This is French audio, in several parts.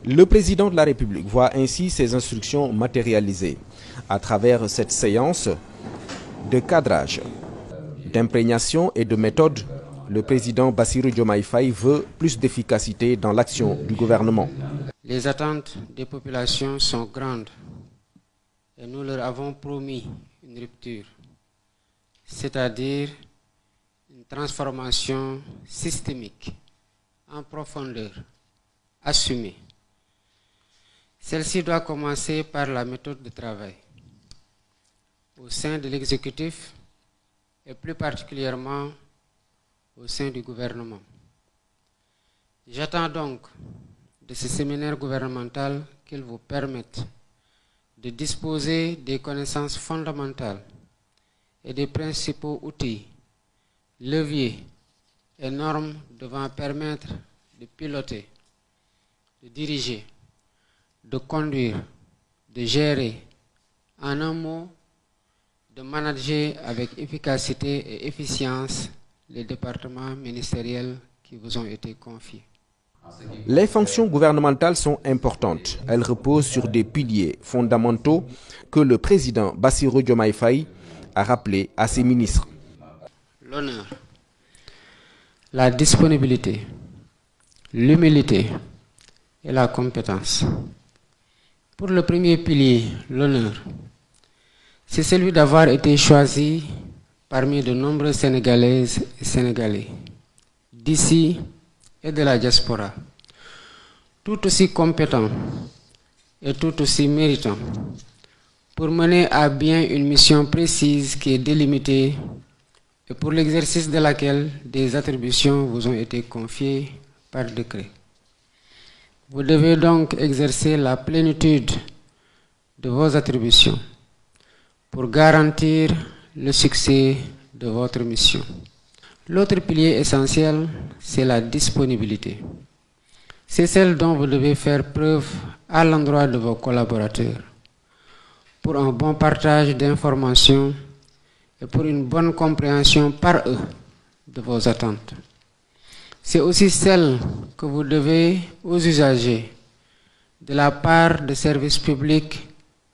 Le président de la République voit ainsi ses instructions matérialisées à travers cette séance de cadrage, d'imprégnation et de méthode. Le président Bassirou Diomaye Faye veut plus d'efficacité dans l'action du gouvernement. Les attentes des populations sont grandes et nous leur avons promis une rupture, c'est-à-dire une transformation systémique, en profondeur, assumée. Celle-ci doit commencer par la méthode de travail. Au sein de l'exécutif et plus particulièrement au sein du gouvernement. J'attends donc de ce séminaire gouvernemental qu'il vous permette de disposer des connaissances fondamentales et des principaux outils, leviers et normes devant permettre de piloter, de diriger, de conduire, de gérer, en un mot, de manager avec efficacité et efficience les départements ministériels qui vous ont été confiés. Les fonctions gouvernementales sont importantes. Elles reposent sur des piliers fondamentaux que le président Bassirou Diomaye Faye a rappelés à ses ministres. L'honneur, la disponibilité, l'humilité et la compétence. Pour le premier pilier, l'honneur, c'est celui d'avoir été choisi parmi de nombreuses Sénégalaises et Sénégalais, d'ici et de la diaspora, tout aussi compétents et tout aussi méritants pour mener à bien une mission précise qui est délimitée et pour l'exercice de laquelle des attributions vous ont été confiées par décret. Vous devez donc exercer la plénitude de vos attributions pour garantir le succès de votre mission. L'autre pilier essentiel, c'est la disponibilité. C'est celle dont vous devez faire preuve à l'endroit de vos collaborateurs pour un bon partage d'informations et pour une bonne compréhension par eux de vos attentes. C'est aussi celle que vous devez aux usagers de la part de services publics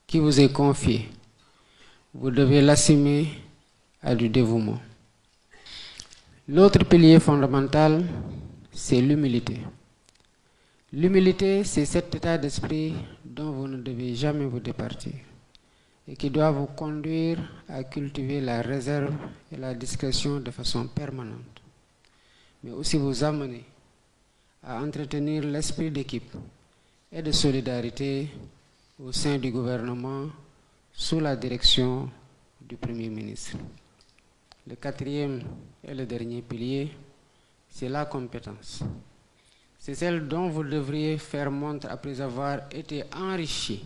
qui vous est confié. Vous devez l'assumer à du dévouement. L'autre pilier fondamental, c'est l'humilité. L'humilité, c'est cet état d'esprit dont vous ne devez jamais vous départir et qui doit vous conduire à cultiver la réserve et la discrétion de façon permanente, mais aussi vous amener à entretenir l'esprit d'équipe et de solidarité au sein du gouvernement sous la direction du Premier ministre. Le quatrième et le dernier pilier, c'est la compétence. C'est celle dont vous devriez faire montre après avoir été enrichi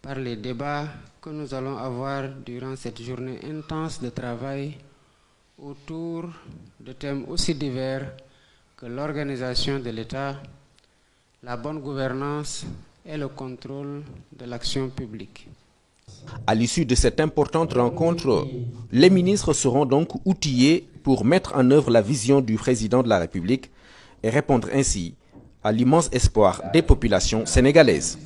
par les débats que nous allons avoir durant cette journée intense de travail autour de thèmes aussi divers que l'organisation de l'État, la bonne gouvernance et le contrôle de l'action publique. À l'issue de cette importante rencontre, les ministres seront donc outillés pour mettre en œuvre la vision du président de la République et répondre ainsi à l'immense espoir des populations sénégalaises.